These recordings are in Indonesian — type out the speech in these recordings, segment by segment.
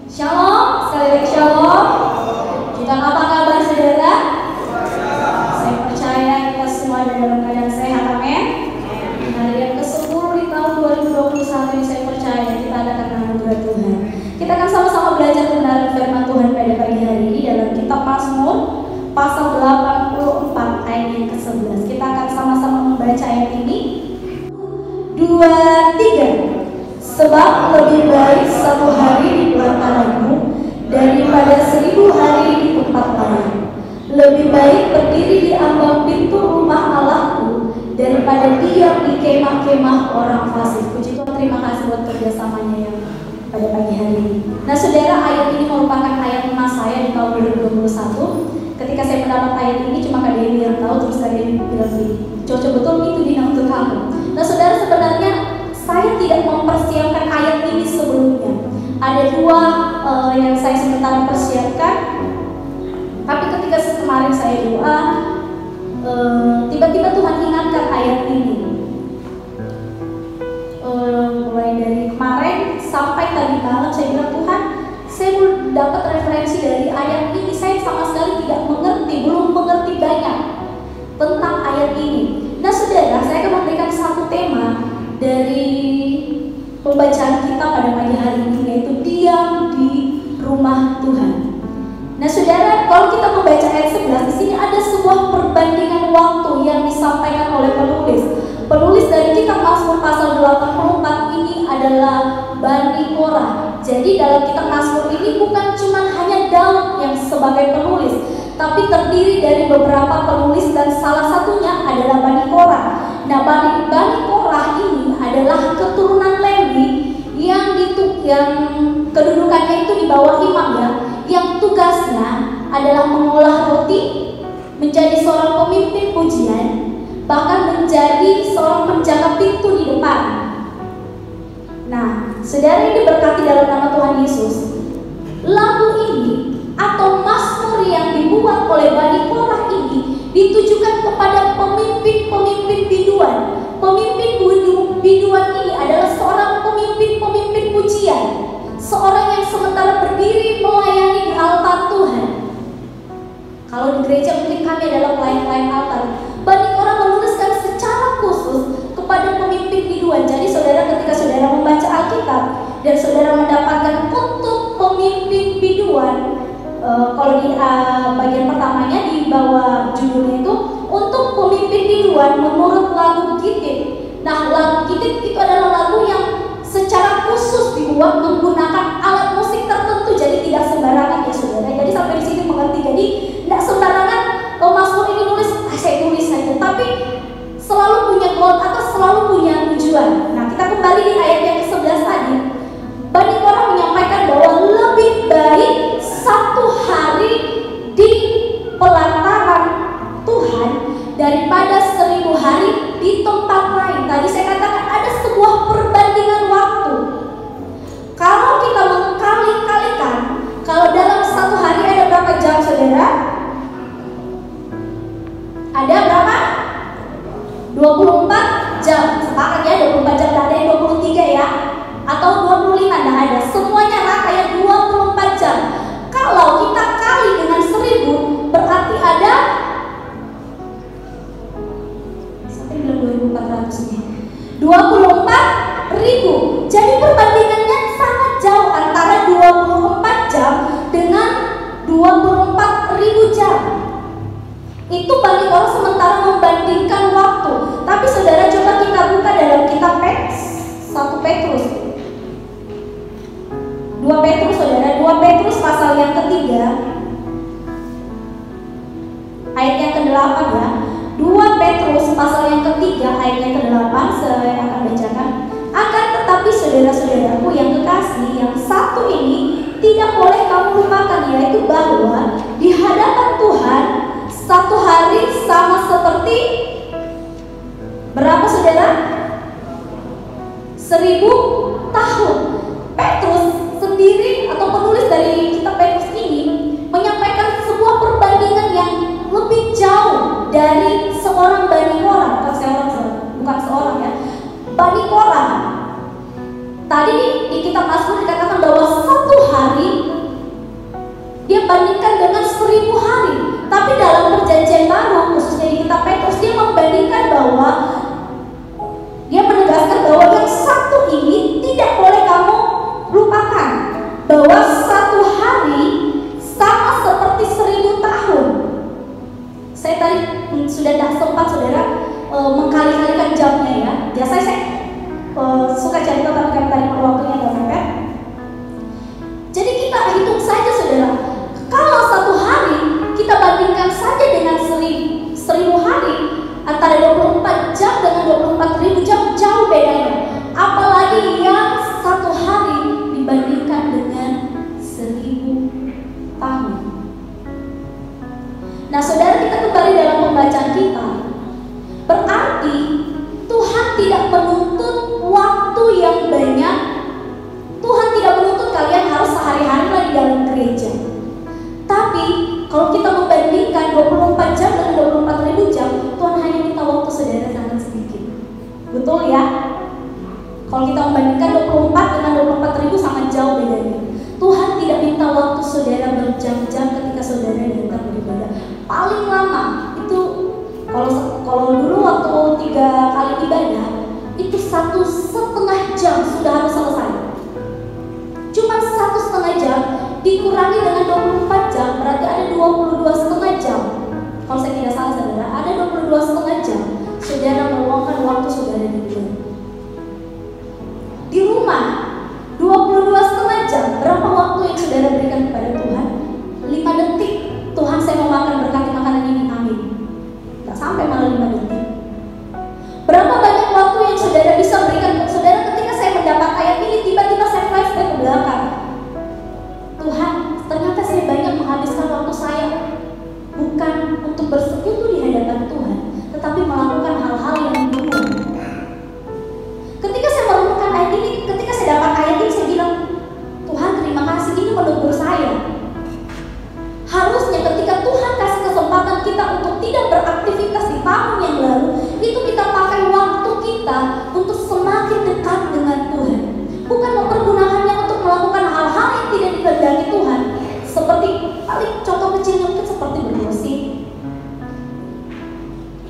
Shalom, sekali lagi shalom. Kita apa kabar saudara? Saya percaya kita semua ada dalam keadaan sehat, amin. Hari yang ke-10 di tahun 2021 ini saya percaya kita ada karena anugerah Tuhan. Kita akan sama-sama belajar kebenaran firman Tuhan pada pagi hari ini dalam kitab Mazmur pasal 84 ayat yang ke-11. Kita akan sama-sama membaca ayat ini. 2, 3. Sebab lebih baik satu hari di belantaramu daripada 1000 hari di tempat lain. Lebih baik berdiri di ambang pintu rumah Allahku daripada diam di kemah-kemah orang fasik. Puji Tuhan, terima kasih buat kerjasamanya yang pada pagi hari ini. Nah saudara, ayat ini merupakan ayat emas saya di tahun 2021. Ketika saya mendapat ayat ini, cuma Kak Dewi yang tahu, terus Kak Dewi bilang begini, cocok betul itu Dina untuk kamu. Nah saudara, sebenarnya saya tidak mempersiapkan ayat ini sebelumnya. Ada dua yang saya sementara persiapkan. Tapi ketika kemarin saya doa, tiba-tiba Tuhan ingatkan ayat ini. Mulai dari kemarin sampai tadi malam saya bilang, Tuhan, saya belum dapat referensi dari ayat ini. Saya sama sekali tidak mengerti, belum mengerti banyak tentang ayat ini. Nah saudara, saya akan memberikan satu tema dari pembacaan kita pada pagi hari ini, yaitu diam di rumah Tuhan. Nah saudara, kalau kita membaca ayat 11, di sini ada sebuah perbandingan waktu yang disampaikan oleh penulis. Penulis dari kitab Mazmur pasal 84 ini adalah Bani Korah. Jadi dalam kitab Mazmur ini bukan cuma hanya Daud yang sebagai penulis, tapi terdiri dari beberapa penulis dan salah satunya adalah Bani Korah. Nah, Bani Korah ini adalah keturunan Lewi yang kedudukannya itu di bawah imam ya, yang tugasnya adalah mengolah roti, menjadi seorang pemimpin pujian, bahkan menjadi seorang penjaga pintu di depan. Nah, saudara ini diberkati dalam nama Tuhan Yesus. Lagu ini atau mazmur yang dibuat oleh Bani Korah ini ditujukan kepada pemimpin-pemimpin biduan. Pemimpin biduan ini adalah seorang pemimpin pujian, seorang yang sementara berdiri melayani di altar Tuhan. Kalau di gereja mungkin kami adalah pelayan-pelayan altar. Bani Korah menuliskan secara khusus kepada pemimpin biduan. Jadi saudara, ketika saudara membaca Alkitab dan saudara mendapatkan untuk pemimpin biduan, kalau di bagian pertamanya di bawah judulnya itu untuk pemimpin biduan menurut lagu Gittith. Nah, lagu Gittith itu adalah lagu yang secara khusus dibuat menggunakan alat musik tertentu, jadi tidak sembarangan ya saudara. Jadi sampai di sini mengerti. Jadi tidak sembarangan Mazmur ini nulis, saya tulis saja, tapi selalu punya goal atau selalu punya tujuan. Nah, kita kembali di ayat yang ke-11 tadi. Bani Korah menyampaikan bahwa lebih baik satu hari di pelantaran Tuhan daripada 1000 hari di tempat lain. Tadi saya katakan ada sebuah perbandingan waktu. Kalau kita mengkali-kalikan, kalau dalam satu hari ada berapa jam saudara? Ada berapa? 24 jam. Sepakat ya, 24 jam, tidak ada yang 23 ya, atau 25, tidak ada. Semuanya rata ya 24 jam. Kalau kita kali dengan 1000, berarti ada sampai bilang 2400 nih, 24.000. Jadi perbandingannya sangat jauh antara 24 jam dengan 24.000 jam. Itu Bani Korah sementara membandingkan waktu. Tapi saudara, coba kita buka dalam kitab 1 Petrus. 2 Petrus saudara, 2 Petrus pasal yang ketiga ayat yang ke-8 ya. 2 Petrus pasal yang ketiga ayat yang ke-8 saya akan bacakan. Akan tetapi saudara-saudaraku yang kekasih, yang satu ini tidak boleh kamu lupakan, yaitu bahwa di hadapan Tuhan satu hari sama seperti berapa saudara? 1000 tahun. Petrus sendiri atau penulis dari kitab Petrus ini menyampaikan sebuah perbandingan yang lebih jauh dari seorang Bani Korah, bukan seorang ya, Bani Korah. Tadi di kitab Mazmur dikatakan bahwa satu hari dia bandingkan dengan 1000 hari. Tapi dalam perjanjian baru, khususnya di kitab Petrus, dia membandingkan bahwa dia menegaskan bahwa yang satu ini tidak boleh kamu lupakan, bahwa satu hari sama seperti 1000 tahun. Saya tadi sudah tidak sempat saudara mengkali-kalikan jamnya ya. Biasanya saya suka cerita, tapi kan tadi waktunya agak mepet. Jadi kita hitung saja saudara, kalau satu hari kita bandingkan saja dengan 1000 hari, antara 24 jam dengan 24.000 jam jauh bedanya. Apalagi yang satu hari dibandingkan dengan 1000 tahun. Nah saudara, kita kembali dalam pembacaan kita. Berarti Tuhan tidak menuntut waktu yang banyak. Tuhan tidak menuntut kalian harus sehari-hari di dalam gereja. Tapi kalau kita membandingkan 24 jam dengan 24.000 jam, Tuhan hanya minta waktu saudara sangat sedikit. Betul ya? Kalau kita membandingkan 24 dengan 24.000 sangat jauh bedanya. Tuhan tidak minta waktu saudara berjam-jam ketika saudara datang beribadah. Paling lama itu kalau dulu waktu 3 kali ibadah itu 1,5 jam sudah harus selesai. Cuma 1,5 jam dikurangi dengan 24 jam berarti ada 22,5 jam. Kalau saya tidak salah saudara, ada 22,5 jam saudara meluangkan waktu saudara di rumah. Di rumah 22,5 jam, berapa waktu yang saudara berikan kepada Tuhan? 5 detik. Tuhan, saya mau makan, berkati makanan ini, amin. Tak sampai malah 5 detik. Berapa banyak waktu yang saudara bisa berikan untuk saudara ketika saya mendapat ayat ini, tiba-tiba saya flashback ke belakang. Tuhan, ternyata saya banyak menghabiskan waktu saya bukan untuk bersekutu di hadapan Tuhan, tetapi melakukan hal-hal yang buruk. Ketika saya merenungkan ayat ini, ketika saya dapat ayat ini, saya bilang, Tuhan terima kasih, ini menegur saya. Harusnya ketika Tuhan kasih kesempatan kita untuk tidak beraktivitas di tahun yang lalu, itu kita pakai waktu kita untuk semakin dekat dengan Tuhan, bukan mempergunakannya untuk melakukan hal-hal yang tidak dikehendaki Tuhan. Seperti paling contoh kecilnya mungkin seperti bermusik.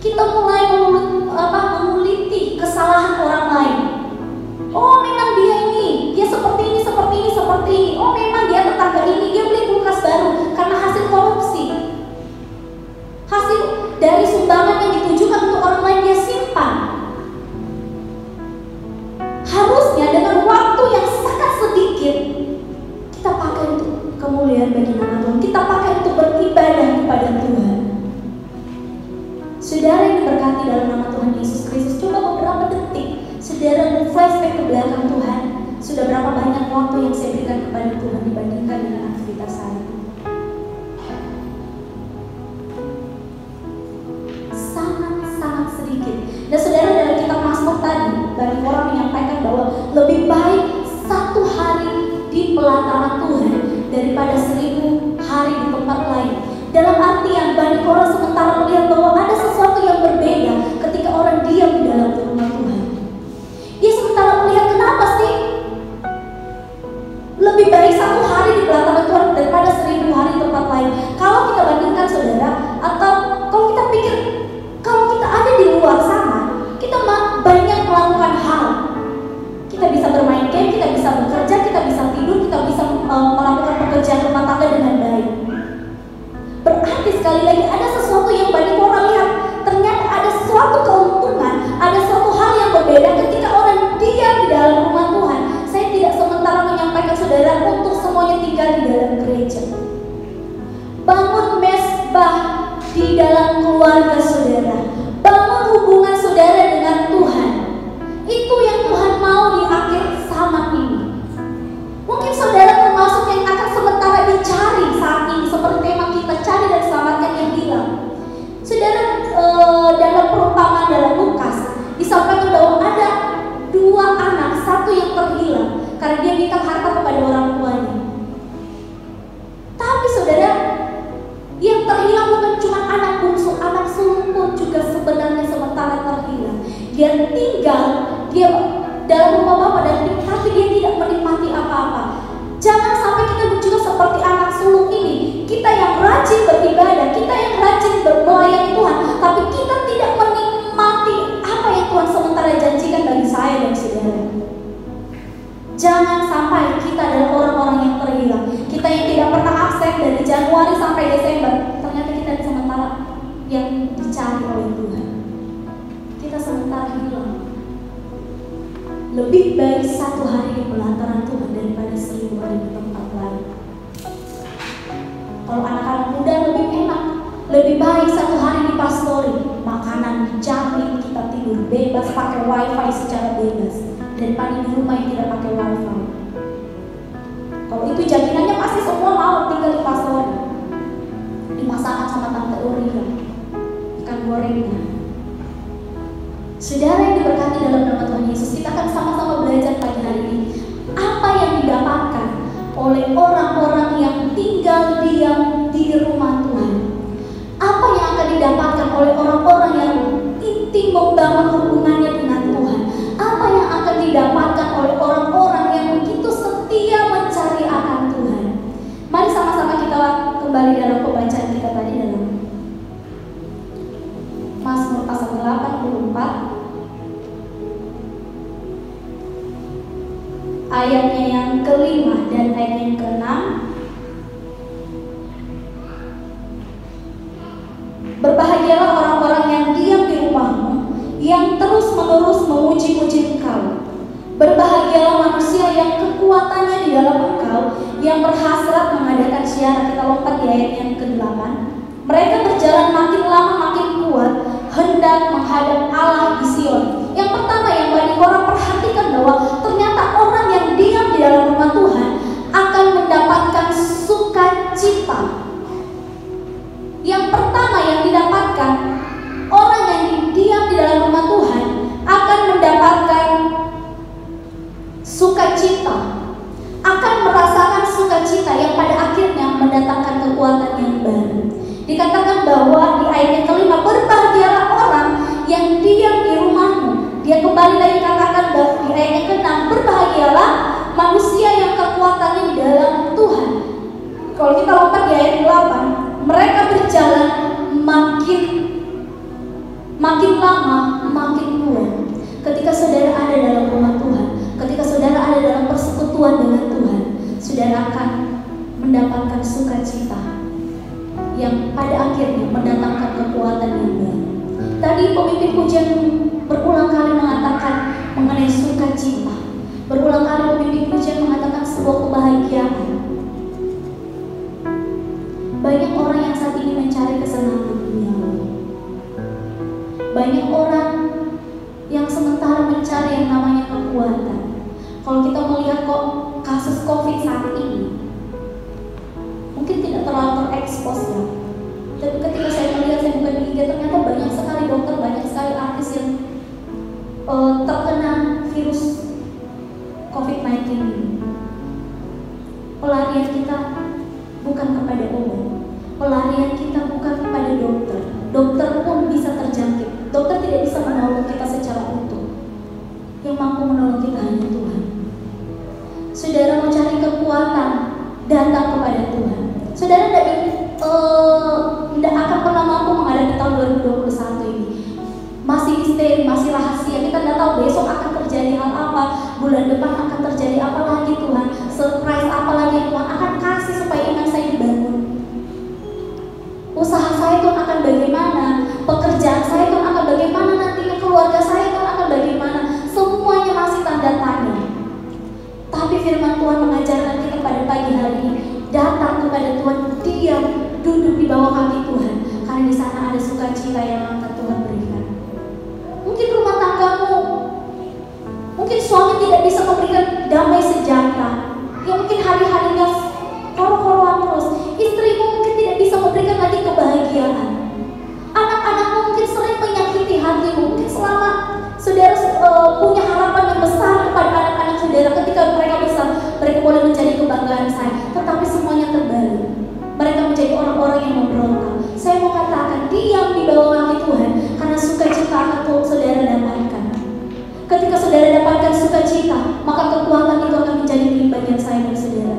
Kita mulai menguliti kesalahan orang lain. Oh memang dia seperti ini. Oh memang dia tetangga ini, dia beli kulkas baru karena hasil korupsi. Hasil dari sumbangan yang ditujukan untuk orang lain dia simpan. Harusnya dengan waktu yang sangat sedikit kita pakai untuk kemuliaan bagi nama Tuhan. Kita pakai untuk beribadah kepada Tuhan. Saudara yang diberkati dalam nama Tuhan Yesus Kristus, coba beberapa detik saudara flashback ke belakang Tuhan. Sudah berapa banyak waktu yang saya berikan kepada Tuhan dibandingkan dengan aktivitas saya? Sangat sedikit. Dan saudara, dalam kitab Mazmur tadi, banyak orang menyampaikan bahwa lebih baik 1 hari di pelataran Tuhan daripada 1000 hari di tempat lain. Dalam artian banyak orang sementara melihat bahwa ada sesuatu yang berbeda ketika orang diam di dalam rumah Tuhan. Dia sementara melihat, kenapa sih lebih baik 1 hari di pelataran Tuhan daripada 1000 hari di tempat lain? Kalau kita bandingkan saudara, atau kalau kita pikir, kalau kita ada di luar sana, kita banyak melakukan hal. Kita bisa bermain game, kita bisa bekerja, kita bisa tidur, kita bisa melakukan pekerjaan rumah tangga dengan baik. Berarti sekali lagi ada sesuatu yang banyak orang lihat. Ternyata ada suatu keuntungan, ada suatu hal yang berbeda ketika orang diam di dalam rumah Tuhan. Saya tidak sementara menyampaikan saudara untuk semuanya tinggal di dalam gereja. Bangun mesbah di dalam keluarga saudara. Bangun hubungan saudara dengan Tuhan. Itu yang Tuhan mau di akhir zaman ini. Mungkin saudara termasuk yang akan sementara dicari saat ini, seperti tema kita, cari dan selamatkan yang hilang. Saudara, dalam perumpamaan dalam Lukas disampaikan bahwa ada 2 anak, satu yang terhilang karena dia minta harta kepada orang tuanya. Tapi saudara, yang terhilang bukan cuma anak bungsu, anak sulung pun juga sebenarnya sementara terhilang. Dia tinggal, dia dalam rumah bapak dan ibu, tapi dia tidak menikmati apa-apa. Jangan sampai kita juga seperti anak sulung ini Jangan sampai kita adalah orang-orang yang terhilang. Kita yang tidak pernah absen dari Januari sampai Desember, ternyata kita sementara yang dicari oleh Tuhan. Kita sementara hilang. Lebih baik 1 hari di pelataran Tuhan daripada 1000 hari di tempat lain. Kalau anak-anak muda lebih enak, lebih baik 1 hari di pastori, makanan dijamin, kita tidur bebas, pakai wifi secara bebas, daripada di rumah yang tidak pakai wifi. Kalau itu jaminannya pasti semua mau tinggal di pastori, dimasakan sama tante Uria, ikan gorengnya. Saudara yang diberkati dalam nama Tuhan Yesus, kita akan sama-sama belajar pagi hari ini apa yang didapatkan oleh orang-orang yang tinggal diam di rumah Tuhan. Apa yang akan didapatkan oleh orang-orang yang intim membangun hubungannya dengan Tuhan. Apa yang akan didapatkan oleh orang-orang yang begitu setia mencari akan Tuhan. Mari sama-sama kita kembali dalam pembacaan kita tadi dalam Mazmur pasal 84 ayatnya yang ke-5 dan ayat yang ke-6. Berbahagialah orang-orang yang diam di rumahmu, yang terus-menerus memuji-muji Engkau. Berbahagialah manusia yang kekuatannya di dalam Engkau, yang berhasrat mengadakan syiar. Kita lompat di ayat yang ke-8. Mereka berjalan makin lama makin kuat, hendak menghadap Allah di Sion. Yang pertama yang Bani Korah perhatikan bahwa ternyata orang yang diam di dalam rumah Tuhan akan mendapatkan sukacita. Yang pertama yang didapatkan, orang yang diam di dalam rumah Tuhan akan mendapatkan sukacita, akan merasakan sukacita yang pada akhirnya mendatangkan kekuatan yang baru. Dikatakan bahwa di ayat yang ke-5, berbahagialah orang yang diam di rumahmu. Dia kembali lagi katakan bahwa di ayat yang ke-6, berbahagialah manusia yang kekuatannya di dalam Tuhan. Kalau kita lompat di ayat 8, mereka berjalan makin lama makin kuat. Ketika saudara ada dalam rumah Tuhan, ketika saudara ada dalam persekutuan dengan Tuhan, saudara akan mendapatkan sukacita yang pada akhirnya mendatangkan kekuatan yang baru. Tadi pemimpin pujian berulang kali mengatakan mengenai sukacita. Berulang kali pemimpin pujian mengatakan sebuah kebahagiaan. Banyak orang yang saat ini mencari kesenangan duniawi. Banyak orang yang sementara mencari yang namanya kekuatan. Kalau kita melihat kok kasus COVID saat ini, mungkin tidak terlalu terekspos ya. Tapi ketika saya melihat, saya buka di IG, ternyata banyak sekali dokter, banyak sekali artis yang terkena virus COVID-19 ini. Pelarian kita bukan kepada obat, pelarian kita bukan kepada dokter. Dokter pun bisa terjangkit. Dokter tidak bisa menolong kita secara utuh. Yang mampu menolong kita hanya Tuhan. Saudara mau cari kekuatan, datang kepada Tuhan. Saudara tidak akan pernah mampu menghadapi tahun 2021 ini. Masih misteri, masih rahasia. Kita tidak tahu besok akan terjadi hal apa, bulan depan akan terjadi apa lagi Tuhan, surprise apa lagi Tuhan akan kasih supaya iman saya dibangun. Usaha saya Tuhan akan bagaimana, pekerjaan saya Tuhan akan bagaimana, nantinya keluarga saya Tuhan akan bagaimana. Semuanya masih tanda tanya. Tapi firman Tuhan mengajarkan kita pada pagi hari ini, datang kepada Tuhan, diam, duduk di bawah kaki Tuhan, karena di sana ada sukacita yang akan Tuhan berikan. Mungkin rumah tanggamu, mungkin suami tidak bisa memberikan damai sejahtera, yang mungkin hari-harinya koro-koroan terus. Istrimu mungkin tidak bisa memberikan lagi kebahagiaan. Anak-anakmu mungkin sering menyakiti hatimu. Mungkin selama saudara punya harapan yang besar kepada anak-anak saudara, ketika mereka besar, mereka boleh menjadi kebanggaan saya, tetapi semuanya terbalik. Mereka menjadi orang-orang yang memberontak. Saya mau katakan, diam di bawah kaki Tuhan, karena sukacita akan saudara dapatkan. Ketika saudara dapatkan sukacita, maka kekuatan itu akan menjadi milik bagian saya dan saudara.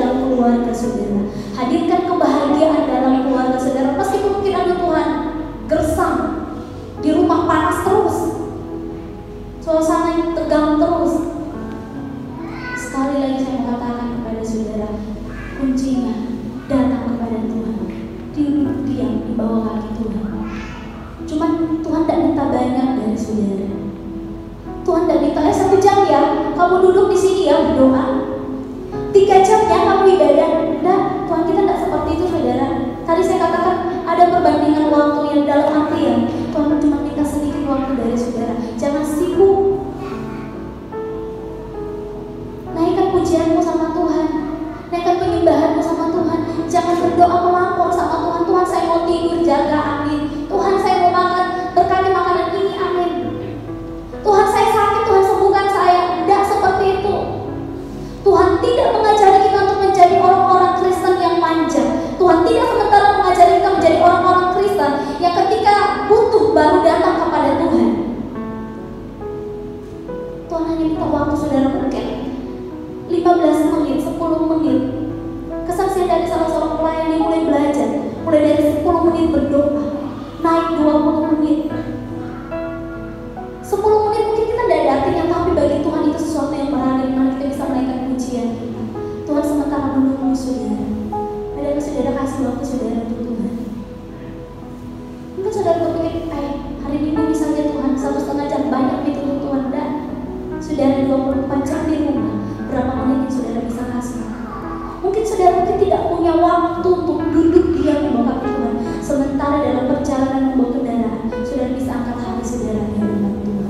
dalam keluarga saudara. Hadirkan kebahagiaan dalam keluarga saudara. Meskipun mungkin ada Tuhan gersang, di rumah panas terus, suasana yang tegang terus. Sekali lagi saya mengatakan kepada saudara, kuncinya datang kepada Tuhan. Duduk diam di bawah kaki Tuhan. Cuman Tuhan tidak minta banyak dari saudara. Tuhan tidak minta 1 jam ya, kamu duduk di sini ya berdoa. 3 jam ya kamu ibadah. Nah, Tuhan kita tidak seperti itu saudara. Tadi saya katakan ada perbandingan waktu yang dalam artian Tuhan cuma minta sedikit waktu dari saudara. Jangan sibuk. Naikkan pujianmu sama Tuhan. Naikkan penyembahanmu sama Tuhan. Jangan berdoa melapor sama Tuhan. Tuhan saya mau tidur, jaga, amin. Tuhan saya mau makan, berkati makanan ini, amin. Tuhan saya sakit, Tuhan sembuhkan saya. Tidak seperti itu. Tuhan tidak mengajari kita untuk menjadi orang-orang Kristen yang manja. Tuhan tidak sementara mengajari kita menjadi orang-orang Kristen yang ketika butuh baru datang kepada Tuhan. Tuhan hanya minta waktu saudara mungkin 15 menit, 10 menit. Kesaksian dari salah seorang pelayan yang mulai belajar, mulai dari 10 menit berdoa, naik 20 menit. 10 menit mungkin kita tidak ada artinya, tapi bagi Tuhan itu sesuatu yang berharga di mana kita bisa menaikkan pujian kita. Tuhan sementara menunggu saudara. Adakah saudara kasih waktu saudara untuk Tuhan? Mungkin saudara berpikir, hari Minggu misalnya Tuhan 1,5 jam banyak itu untuk Tuhan. Dan saudara 24 jam di rumah, berapa menit yang saudara bisa kasih? Mungkin saudara tidak punya waktu untuk duduk diam di bawah kaki Tuhan. Sementara dalam perjalanan membawa kendaraan, saudara bisa angkat hati saudara di hadapan Tuhan.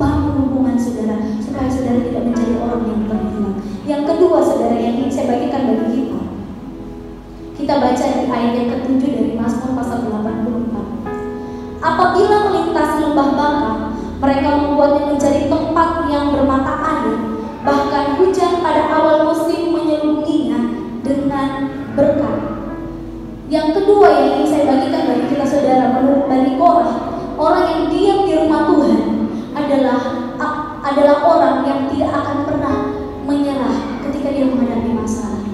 Bangun hubungan saudara supaya saudara tidak menjadi orang yang terhilang. Yang kedua saudara yang ingin saya bagikan bagi kita, kita baca di ayat yang ke-7 dari Mazmur pasal 84. Apabila melintasi lembah baka, mereka membuatnya menjadi tempat yang bermata air. Bahkan hujan pada awal musim menyelubunginya dengan berkat. Yang kedua yang ingin saya bagikan bagi kita saudara, menurut Bani Korah, orang yang diam di rumah Tuhan adalah orang yang tidak akan pernah menyerah ketika dia menghadapi masalah.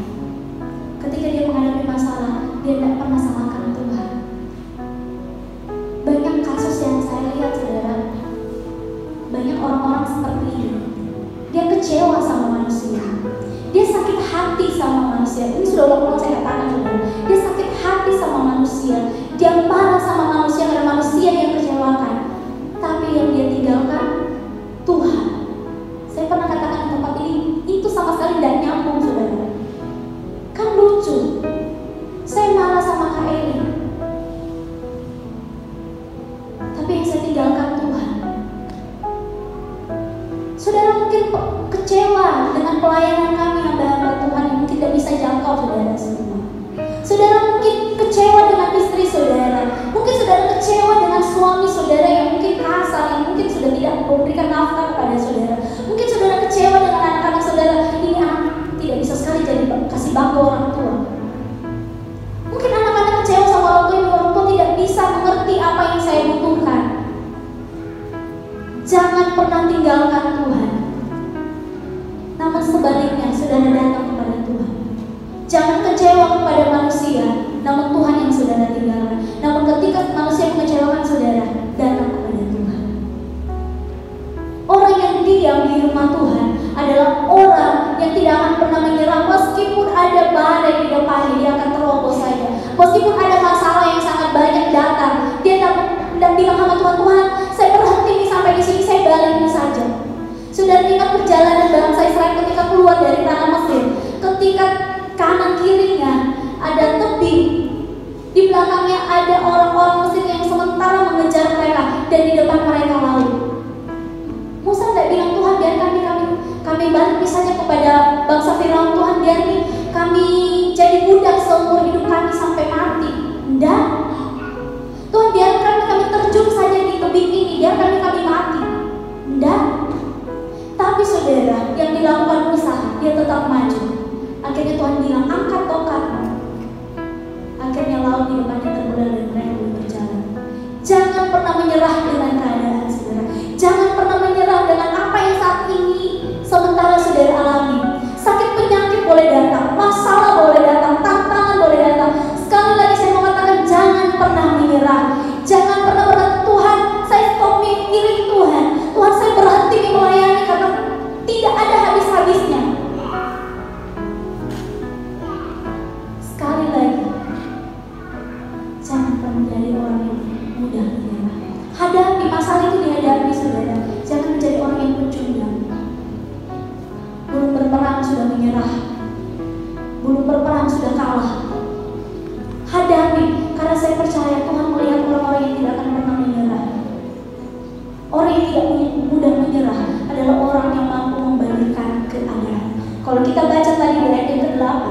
Ketika dia menghadapi masalah, dia tidak pernah salahkan Tuhan. Banyak kasus yang saya lihat saudara, banyak orang-orang seperti ini. Dia kecewa sama manusia. Dia sakit hati sama manusia. Ini sudah ulang-ulang saya katakan saudara. Dia sakit hati sama manusia. Dia marah sama manusia karena manusia yang kecewakan. Tapi yang dia tinggalkan Tuhan. Saya pernah katakan di tempat ini, itu sama sekali tidak nyambung saudara. Kan lucu. Saya marah sama Kak Eli, tapi yang saya tinggalkan Tuhan. Saudara mungkin kecewa dengan pelayanan kami hamba-hamba Tuhan yang mungkin tidak bisa jangkau saudara semua. Saudara mungkin kecewa dengan istri saudara. Mungkin saudara kecewa dengan suami saudara yang mungkin kasar, yang mungkin sudah tidak memberikan nafkah kepada saudara. Mungkin saudara kecewa dengan anak-anak saudara, ini anak tidak bisa sekali jadi kasih bangga orang tua. Mungkin anak-anak kecewa sama orang tua, orang tua tidak bisa mengerti apa yang saya butuhkan. Jangan pernah tinggalkan Tuhan. Namun sebaliknya saudara datang kepada Tuhan. Jangan kecewa kepada manusia, namun Tuhan yang saudara tinggalkan. Namun ketika manusia mengecewakan saudara, datang kepada Tuhan. Orang yang diam di rumah Tuhan adalah orang yang tidak akan pernah menyerah. Meskipun ada badai di depannya, dia akan terobos saja. Meskipun ada masalah yang sangat banyak datang, dia tidak bilang sama Tuhan, Tuhan saya berhenti nih sampai di sini, saya balik ini saja. Sudah ingat perjalanan bangsa Israel ketika keluar dari tanah Mesir, ketika kanan kirinya ada tebing, di belakangnya ada orang-orang Mesir yang sementara mengejar mereka, dan di depan mereka laut. Musa tidak bilang, Tuhan biarkan kami balik misalnya kepada bangsa Firaun. Tuhan biar kami jadi budak seumur hidup kami sampai mati. Tidak. Tuhan biarkan kami terjun saja di tebing ini, biarkan kami mati. Tidak. Tapi saudara, yang dilakukan Musa, dia tetap maju. Akhirnya Tuhan bilang, angkat tongkatmu. Akhirnya laut di depannya terbelah dan mereka berjalan. Jangan pernah menyerah dengan keadaan saudara. Jangan pernah menyerah dengan apa yang saat ini sementara saudara alami. Sakit penyakit boleh datang, masalah belum berperang sudah kalah. Hadapi, karena saya percaya Tuhan melihat orang-orang yang tidak akan pernah menyerah. Orang yang tidak mudah menyerah adalah orang yang mampu membalikan keadaan. Kalau kita baca tadi di ayat yang ke-8,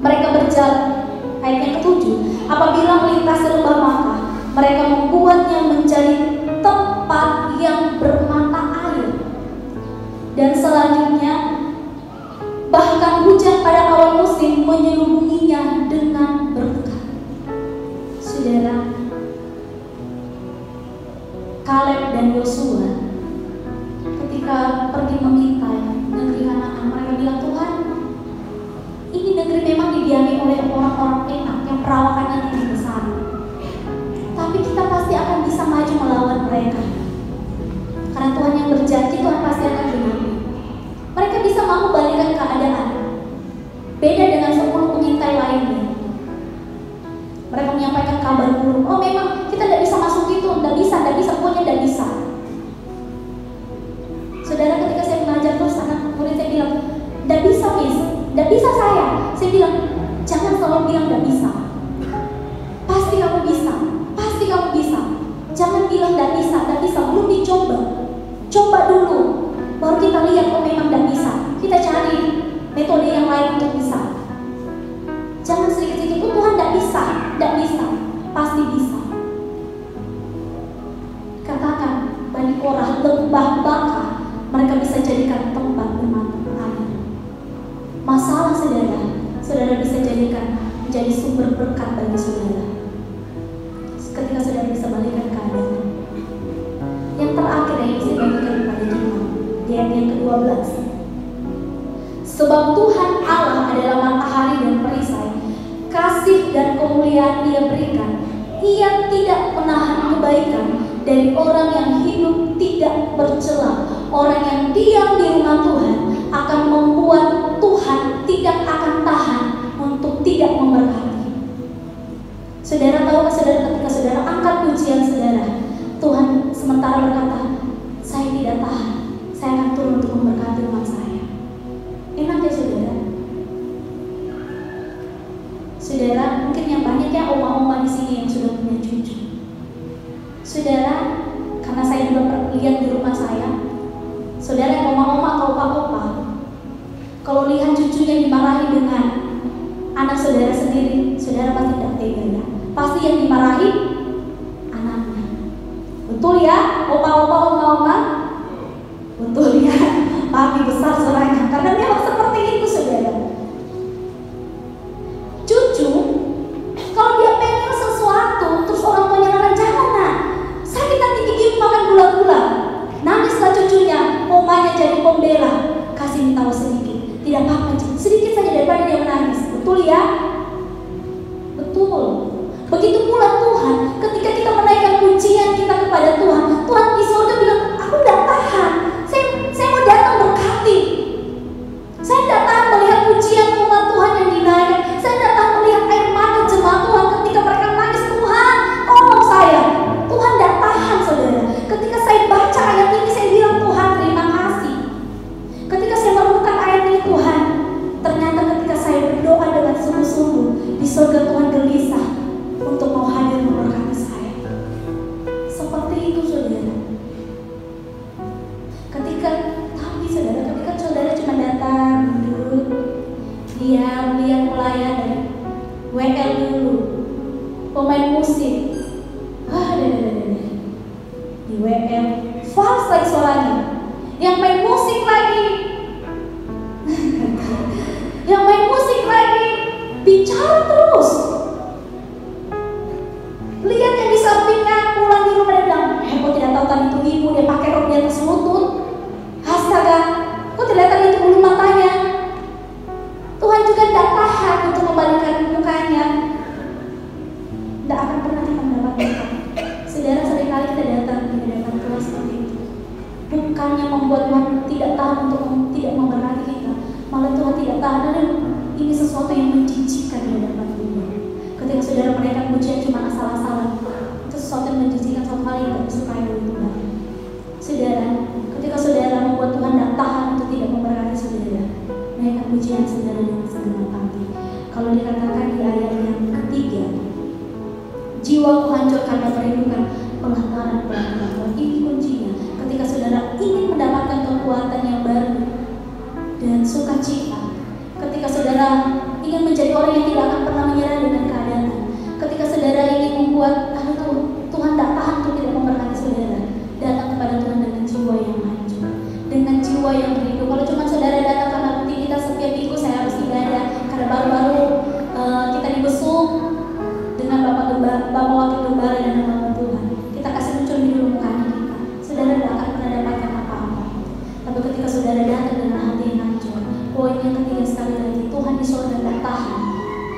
mereka berjalan, ayat yang ke-7, apabila melintasi lembah Makah, mereka membuatnya menjadi tempat yang bermata air. Dan selanjutnya, bahkan hujan pada awal musim menyelubunginya dengan berkat. Saudara, Kaleb dan Yosua ketika pergi mengintai negeri Kanaan, mereka bilang, Tuhan, ini negeri memang didiami oleh orang-orang enak yang perawakannya tinggi besar, tapi kita pasti akan bisa maju melawan mereka. Karena Tuhan yang berjanji, Tuhan pasti akan genapi. Mereka bisa mampu balikan keadaan. Beda dengan 10 pengintai lainnya. Mereka menyampaikan kabar buruk. Oh memang kita tidak bisa masuk itu, tidak bisa, pokoknya tidak bisa. Saudara, ketika saya mengajar terus anak murid saya bilang, tidak bisa Miss, tidak bisa saya. Saya bilang, jangan selalu bilang tidak bisa. Pasti kamu bisa, pasti kamu bisa. Jangan bilang tidak bisa, belum dicoba. Coba dulu, baru kita lihat oh memang tidak bisa. Kita cari metode yang lain untuk bisa. Jangan sedikit-sedikit, oh Tuhan tidak bisa, pasti bisa. Katakan Bani Korah, lembah Bakah mereka bisa jadikan tempat bermata air. Masalah saudara bisa jadikan menjadi sumber berkat bagi saudara. Ketika saudara bisa balikan keadaan. Yang terakhir yang saya bagikan kepada kita, di ayat yang ke-12. Sebab Tuhan Allah adalah matahari dan perisai, kasih dan kemuliaan Dia berikan. Ia tidak menahan kebaikan dari orang yang hidup tidak bercela. Orang yang diam di rumah Tuhan akan membuat Tuhan tidak akan tahan untuk tidak memberkati. Saudara tahu saudara, ketika saudara angkat pujian saudara, Tuhan sementara berkata, saya tidak tahan, saya akan turun untuk memberkati rumah saya. Enak ya saudara? Saudara, mungkin yang banyak ya oma-oma di sini yang sudah punya cucu. Saudara, karena saya juga lihat di rumah saya, saudara yang oma-oma atau opa-opa, kalau lihat cucunya dimarahi dengan anak saudara sendiri, saudara pasti tidak tega ya. Pasti yang dimarahi anaknya. Betul ya, opa-opa, oma-oma? Betul ya, papi besar suaranya. Karena memang seperti itu saudara. Cucu, kalau dia pengen sesuatu, terus orang tuanya larang, jangan nak, sakit nanti gigi makan gula-gula. Nangislah cucunya, omanya jadi pembela, kasih tahu sedikit, tidak apa-apa, sedikit saja daripada dia menangis. Betul ya? Betul. Begitu pula Tuhan, ketika kita menaikkan pujian kita kepada Tuhan, Tuhan di surga bilang, aku tidak tahan, saya mau datang berkati. Saya tidak tahan melihat pujian umat Tuhan yang dinaikkan. Saya tidak tahan melihat air mata jemaat Tuhan ketika mereka nangis, Tuhan tolong saya. Tuhan tidak tahan saudara. Ketika saya baca ayat ini, saya bilang, Tuhan terima kasih. Ketika saya merenungkan ayat ini, Tuhan, ternyata ketika saya berdoa dengan sungguh-sungguh, di surga Tuhan gelisah untuk mau hadir memberkati saya. Seperti itu saudara. Ketika saudara cuma datang, duduk, diam, lihat pelayan, WL dulu, pemain musik, di WL, fals lagi suaranya, yang main musik lagi, bicara terus. Lihat yang di sampingnya, pulang di rumah dia bilang, kok tidak tahu tadi itu ibu, dia pakai rok di atas lutut. Astaga, kok tidak tahu itu bulu matanya. Tuhan juga tidak tahan untuk membalikan mukanya. Tidak akan pernah kita mendapatkan. Saudara, seringkali kita datang di hadapan Tuhan seperti itu. Bukannya membuat Tuhan tidak tahan untuk tidak memberkati kita, malah Tuhan tidak tahan. Dan ini sesuatu yang menjijikkan di hadapan Tuhan. Ketika saudara menaikkan pujian cuma asal-asalan, itu sesuatu yang menjijikkan, suatu hal yang tidak disukai oleh Tuhan. Saudara, ketika saudara membuat Tuhan tidak tahan untuk tidak memberkati saudara, naikkan pujian saudara dengan dengan pasti. Kalau dikatakan di ayat yang ketiga, jiwaku hancur karena merindukan pengharapan Tuhan. Ini kuncinya. Ketika saudara ingin mendapatkan kekuatan yang baru dan sukacita, ketika saudara ingin menjadi orang yang tidak akan pernah menyerah dengan keadaan, ketika saudara ingin membuat Tuhan tak tahan untuk tidak memberkati saudara, datang kepada Tuhan dengan jiwa yang hancur, dengan jiwa yang rindu. Kalau cuma saudara datang karena rutinitas setiap minggu saya harus ibadah, karena baru-baru kita dibesuk dengan Bapak Wakil Gembala dan nama Tuhan, kita kasih muncul di dalam mukanya kita, saudara tidak akan pernah dapatkan apa-apa. Tapi ketika saudara datang dengan hati yang hancur, poin yang ketiga sekali lagi, Tuhan di surga tak tahan,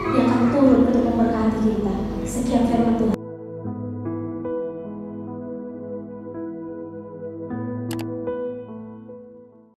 Dia akan turun untuk memberkati kita. Sekian